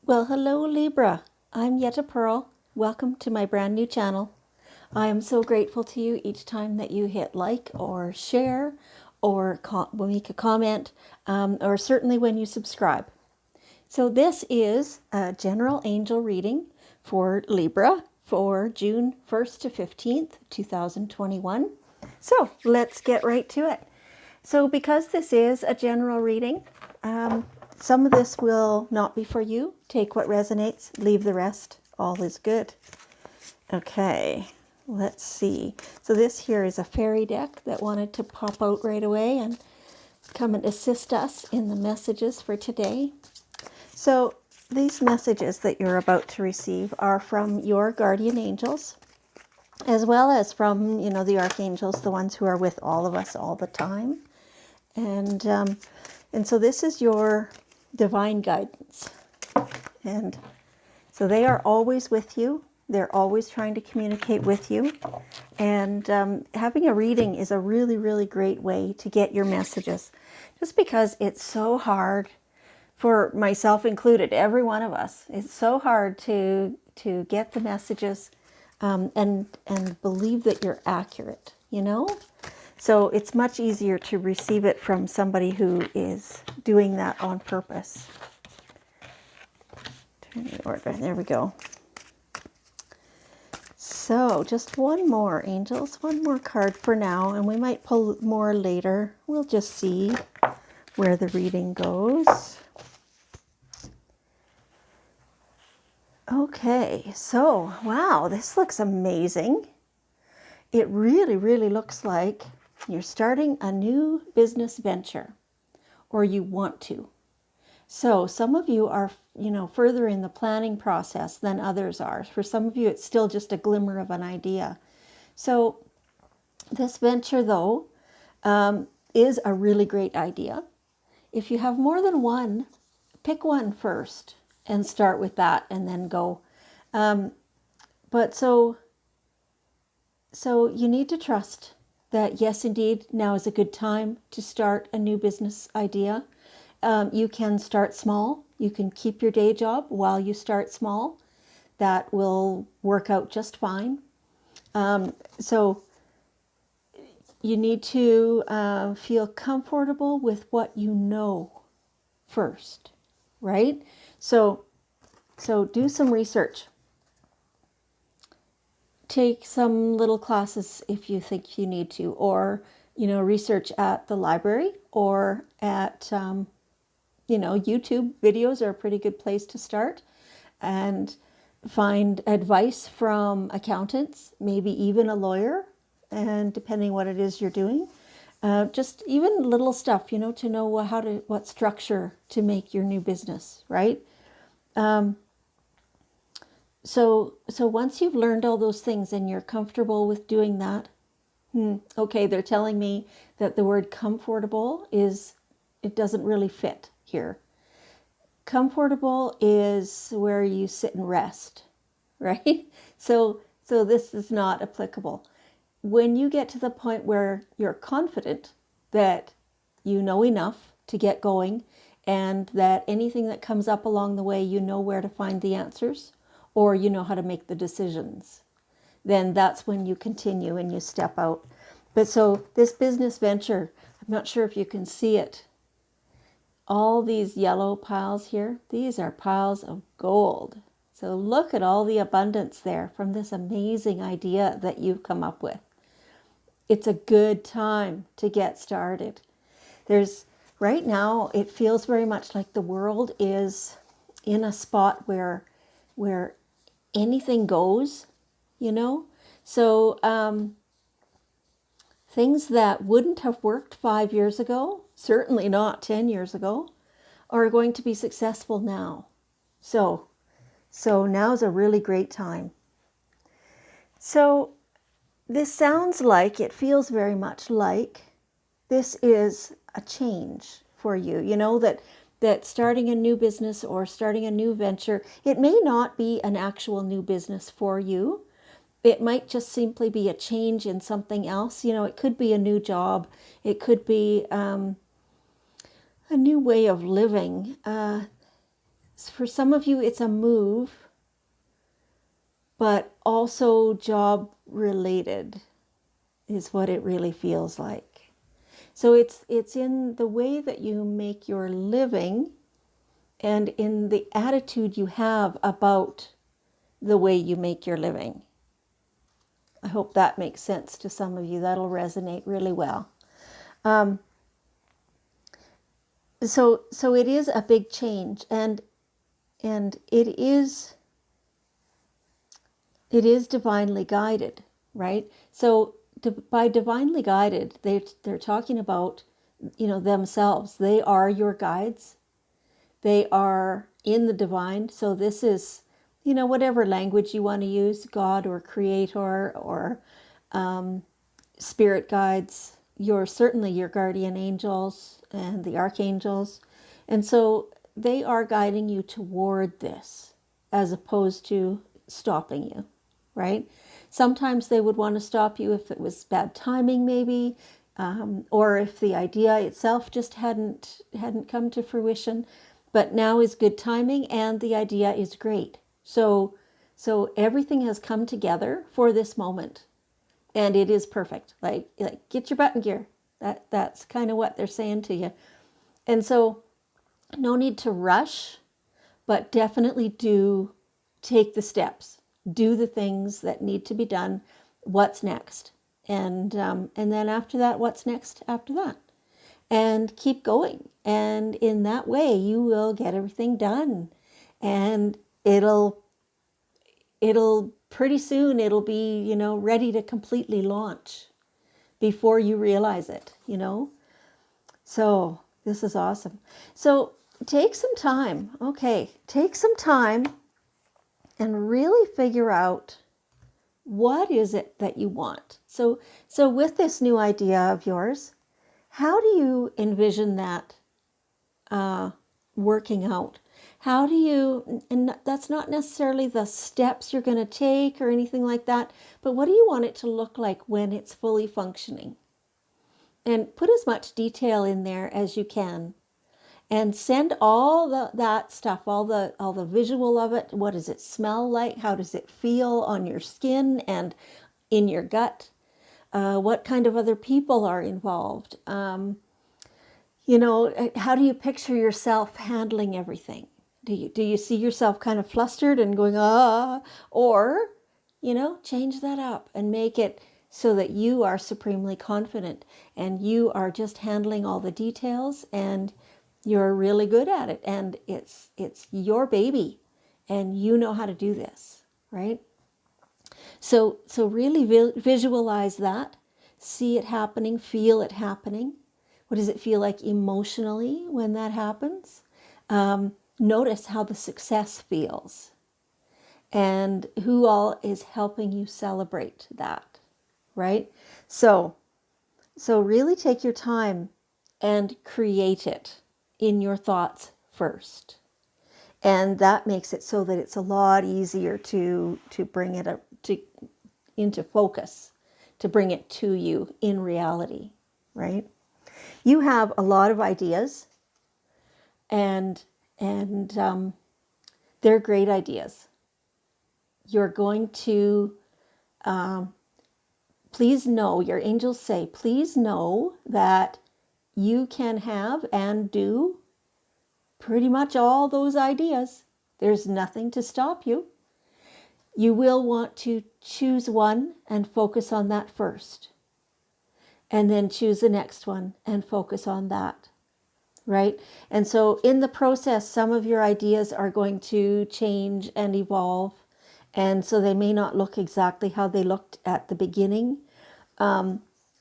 Well, hello Libra. I'm Yetta Pearl. Welcome to my brand new channel. I am so grateful to you each time that you hit like or share or make a comment, or certainly when you subscribe. So this is a general angel reading for Libra for June 1st to 15th, 2021. So let's get right to it. So because this is a general reading, some of this will not be for you. Take what resonates, leave the rest. All is good. Okay, let's see. So this here is a fairy deck that wanted to pop out right away and come and assist us in the messages for today. So these messages that you're about to receive are from your guardian angels, as well as from, the archangels, the ones who are with all of us all the time. And so this is your divine guidance. And so they are always with you. They're always trying to communicate with you. And having a reading is a really, really great way to get your messages. Just because it's so hard, for myself included, every one of us, it's so hard to get the messages and believe that you're accurate, So it's much easier to receive it from somebody who is doing that on purpose. Turn the order. There we go. So just one more, angels, one more card for now, and we might pull more later. We'll just see where the reading goes. Okay, so wow, this looks amazing. It really, really looks like you're starting a new business venture, or you want to. So some of you are, further in the planning process than others are. For some of you, it's still just a glimmer of an idea. So this venture, though, is a really great idea. If you have more than one, pick one first and start with that and then go. But so you need to trust that, yes, indeed, now is a good time to start a new business idea. You can start small. You can keep your day job while you start small. That will work out just fine. So you need to feel comfortable with what you know first, right? So do some research. Take some little classes if you think you need to, or, research at the library or at, YouTube videos are a pretty good place to start, and find advice from accountants, maybe even a lawyer, and depending what it is you're doing. Just even little stuff, to know what structure to make your new business, right? So once you've learned all those things and you're comfortable with doing that, okay, they're telling me that the word comfortable it doesn't really fit here. Comfortable is where you sit and rest, right? So this is not applicable. When you get to the point where you're confident that you know enough to get going, and that anything that comes up along the way, you know where to find the answers, or you know how to make the decisions, then that's when you continue and you step out. But so this business venture, I'm not sure if you can see it. All these yellow piles here, these are piles of gold. So look at all the abundance there from this amazing idea that you've come up with. It's a good time to get started. Right now, it feels very much like the world is in a spot where anything goes, So things that wouldn't have worked 5 years ago, certainly not 10 years ago, are going to be successful now. So now's a really great time. So this sounds like, it feels very much like this is a change for you, that starting a new business or starting a new venture, it may not be an actual new business for you. It might just simply be a change in something else. It could be a new job. It could be a new way of living. For some of you, it's a move, but also job related is what it really feels like. So it's in the way that you make your living and in the attitude you have about the way you make your living. I hope that makes sense to some of you. That'll resonate really well. So it is a big change, and it is divinely guided, right? So by divinely guided, they're talking about, themselves. They are your guides. They are in the divine. So this is, whatever language you want to use, God or creator or spirit guides, certainly your guardian angels and the archangels. And so they are guiding you toward this as opposed to stopping you, right? Sometimes they would want to stop you if it was bad timing, maybe, or if the idea itself just hadn't come to fruition. But now is good timing, and the idea is great. So everything has come together for this moment, and it is perfect. Like get your butt in gear. That's kind of what they're saying to you. And so no need to rush, but definitely do take the steps. Do the things that need to be done. What's next? And then after that, what's next after that? And keep going. And in that way, you will get everything done. And it'll pretty soon, it'll be, ready to completely launch before you realize it, So this is awesome. So take some time. Okay, take some time and really figure out what is it that you want. So with this new idea of yours, how do you envision that working out? How do you, and that's not necessarily the steps you're going to take or anything like that, but what do you want it to look like when it's fully functioning? And put as much detail in there as you can. And send all that stuff, all the visual of it. What does it smell like? How does it feel on your skin and in your gut? What kind of other people are involved? How do you picture yourself handling everything? Do you see yourself kind of flustered and going, or, change that up and make it so that you are supremely confident and you are just handling all the details and you're really good at it, and it's your baby, and you know how to do this, right? So really visualize that, see it happening, feel it happening. What does it feel like emotionally when that happens? Notice how the success feels, and who all is helping you celebrate that, right? So really take your time and create it in your thoughts first. And that makes it so that it's a lot easier to bring it into focus, to bring it to you in reality, right? You have a lot of ideas, and they're great ideas. You're going to, please know, your angels say, please know that you can have and do pretty much all those ideas. There's nothing to stop you. You will want to choose one and focus on that first. And then choose the next one and focus on that. Right? And so in the process, some of your ideas are going to change and evolve. And so they may not look exactly how they looked at the beginning.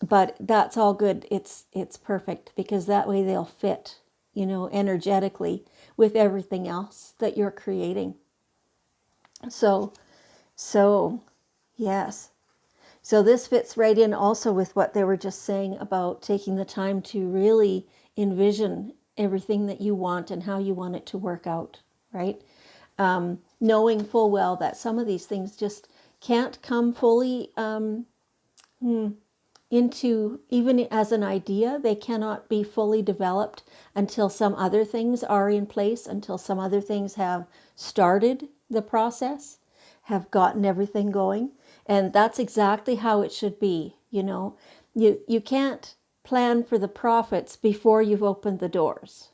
But that's all good. It's perfect, because that way they'll fit, energetically with everything else that you're creating. So yes. So this fits right in also with what they were just saying about taking the time to really envision everything that you want and how you want it to work out, right? Knowing full well that some of these things just can't come fully into, even as an idea, they cannot be fully developed until some other things are in place, until some other things have started the process, have gotten everything going. And that's exactly how it should be. You can't plan for the profits before you've opened the doors,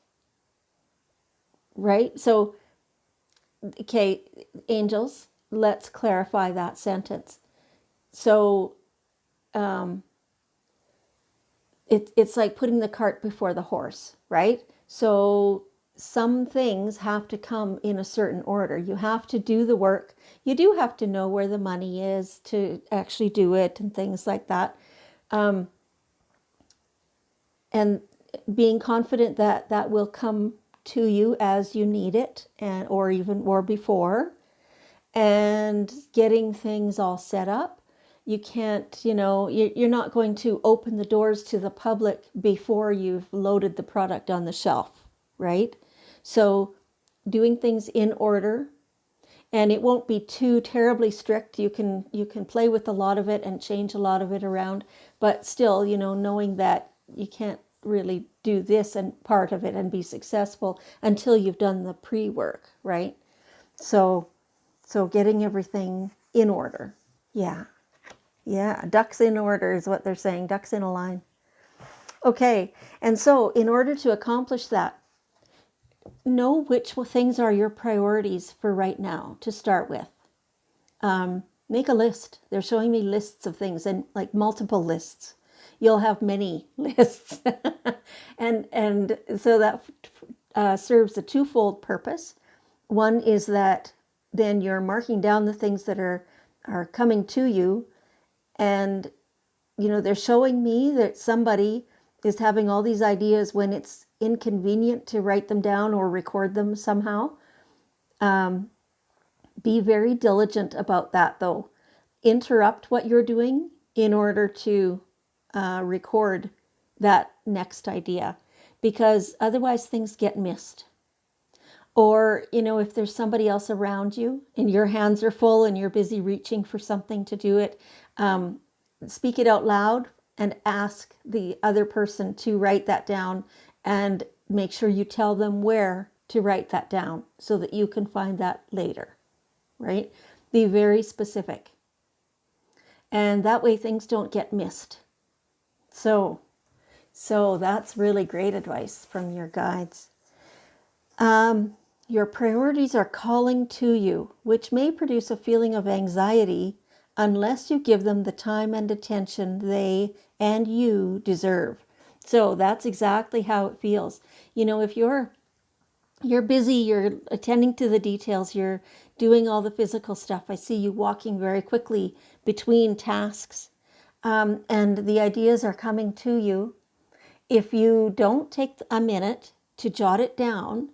right? So, okay, angels, let's clarify that sentence. So, it's like putting the cart before the horse, right? So some things have to come in a certain order. You have to do the work. You do have to know where the money is to actually do it and things like that. And being confident that that will come to you as you need it, and or before, and getting things all set up. You can't, you're not going to open the doors to the public before you've loaded the product on the shelf, right? So doing things in order, and it won't be too terribly strict. You can play with a lot of it and change a lot of it around, but still, knowing that you can't really do this and part of it and be successful until you've done the pre-work, right? So getting everything in order. Yeah. Yeah. Ducks in order is what they're saying. Ducks in a line. Okay. And so in order to accomplish that, know which things are your priorities for right now to start with. Make a list. They're showing me lists of things, and like multiple lists. You'll have many lists. and so that serves a twofold purpose. One is that then you're marking down the things that are coming to you, and they're showing me that somebody is having all these ideas when it's inconvenient to write them down or record them somehow. Be very diligent about that, though. Interrupt what you're doing in order to record that next idea, because otherwise things get missed. Or, if there's somebody else around you and your hands are full and you're busy reaching for something to do it, speak it out loud and ask the other person to write that down, and make sure you tell them where to write that down so that you can find that later, right? Be very specific. And that way things don't get missed. So that's really great advice from your guides. Your priorities are calling to you, which may produce a feeling of anxiety unless you give them the time and attention they and you deserve. So that's exactly how it feels. If you're busy, you're attending to the details, you're doing all the physical stuff. I see you walking very quickly between tasks, and the ideas are coming to you. If you don't take a minute to jot it down,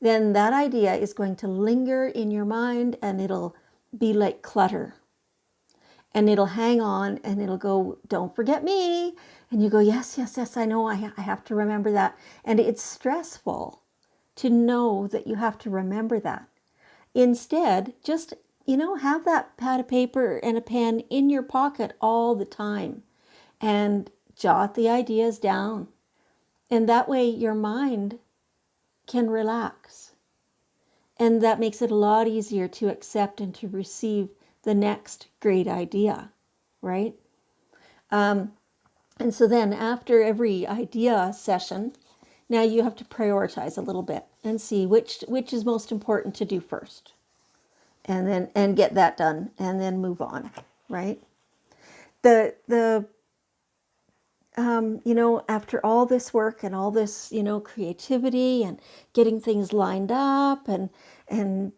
then that idea is going to linger in your mind, and it'll be like clutter. And it'll hang on, and it'll go, don't forget me. And you go, yes, yes, yes, I know, I have to remember that. And it's stressful to know that you have to remember that. Instead, just, have that pad of paper and a pen in your pocket all the time and jot the ideas down. And that way your mind can relax. And that makes it a lot easier to accept and to receive the next great idea, right? And so then after every idea session, now you have to prioritize a little bit and see which is most important to do first. And get that done, and then move on, right? After all this work and all this, creativity and getting things lined up, and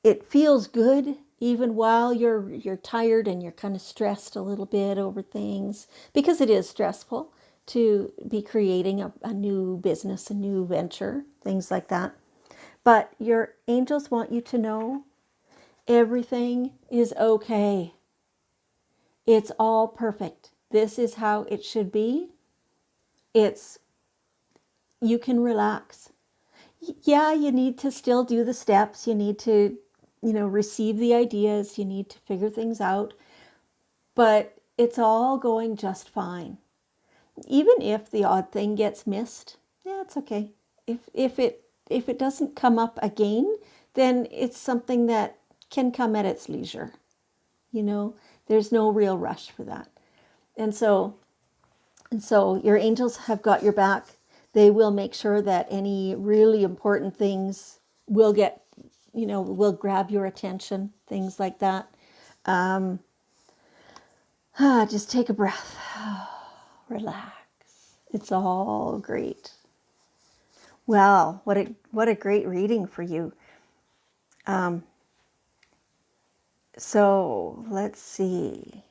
it feels good even while you're tired and you're kind of stressed a little bit over things, because it is stressful to be creating a new business, a new venture, things like that. But your angels want you to know everything is okay. It's all perfect. This is how it should be. You can relax. Yeah, you need to still do the steps. You need to, receive the ideas. You need to figure things out. But it's all going just fine. Even if the odd thing gets missed, yeah, it's okay. If it doesn't come up again, then it's something that can come at its leisure. There's no real rush for that. And so your angels have got your back. They will make sure that any really important things will will grab your attention, things like that. Just take a breath. Relax. It's all great. Well, what a great reading for you. So let's see.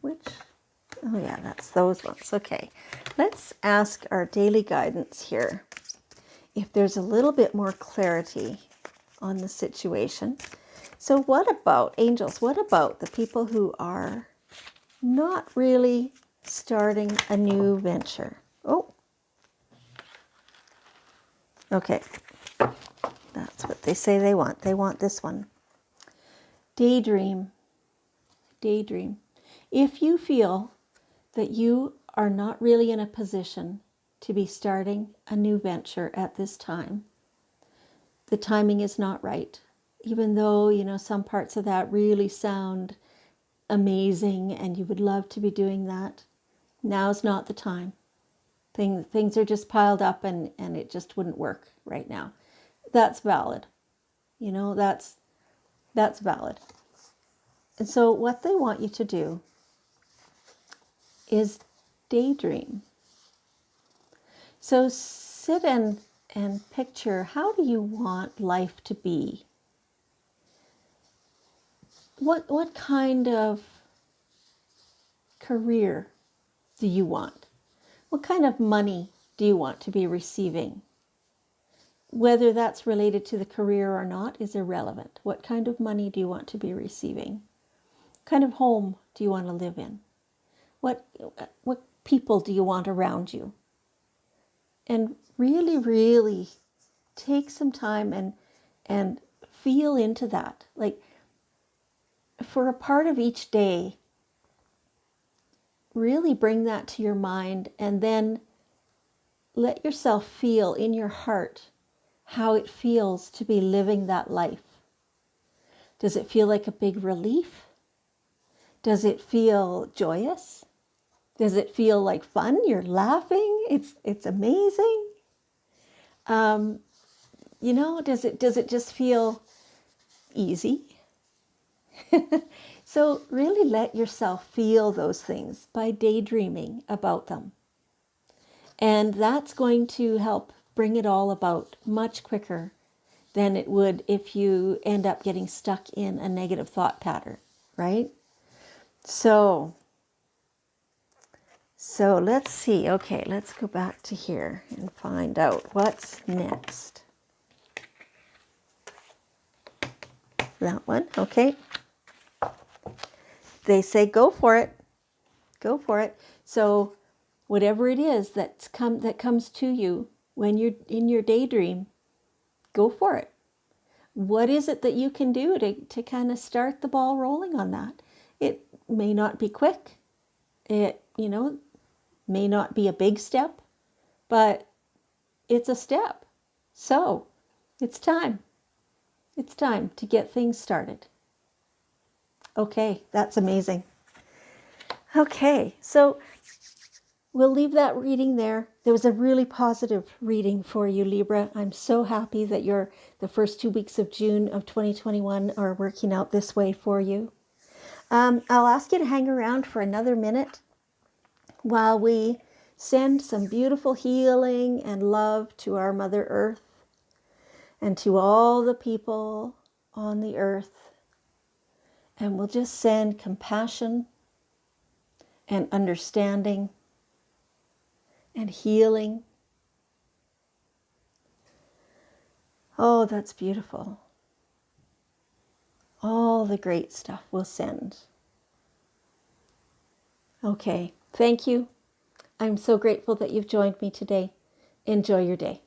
Which? Oh yeah, that's those ones. Okay. Let's ask our daily guidance here if there's a little bit more clarity on the situation. So what about angels? What about the people who are not really starting a new venture? Oh, okay. That's what they say they want. They want this one. Daydream. Daydream. If you feel that you are not really in a position to be starting a new venture at this time, the timing is not right. Even though, some parts of that really sound amazing and you would love to be doing that, now's not the time. Things are just piled up and it just wouldn't work right now. That's valid. That's valid. And so what they want you to do is daydream. So sit and picture, how do you want life to be? What kind of career do you want? What kind of money do you want to be receiving? Whether that's related to the career or not is irrelevant. What kind of money do you want to be receiving? What kind of home do you want to live in? What people do you want around you? And really, really take some time and feel into that. Like, for a part of each day, really bring that to your mind and then let yourself feel in your heart how it feels to be living that life. Does it feel like a big relief? Does it feel joyous? Does it feel like fun? You're laughing. It's amazing. Does it just feel easy? So really let yourself feel those things by daydreaming about them. And that's going to help bring it all about much quicker than it would if you end up getting stuck in a negative thought pattern, right? So let's see. Okay, let's go back to here and find out what's next. That one, okay. They say go for it. Go for it. So whatever it is that comes to you when you're in your daydream, go for it. What is it that you can do to kind of start the ball rolling on that? It may not be quick. It, may not be a big step, but it's a step. So it's time. It's time to get things started. Okay, that's amazing. Okay, so we'll leave that reading there. There was a really positive reading for you, Libra. I'm so happy that the first 2 weeks of June of 2021 are working out this way for you. I'll ask you to hang around for another minute while we send some beautiful healing and love to our Mother Earth and to all the people on the earth. And we'll just send compassion and understanding and healing. Oh, that's beautiful. All the great stuff we'll send. Okay, thank you. I'm so grateful that you've joined me today. Enjoy your day.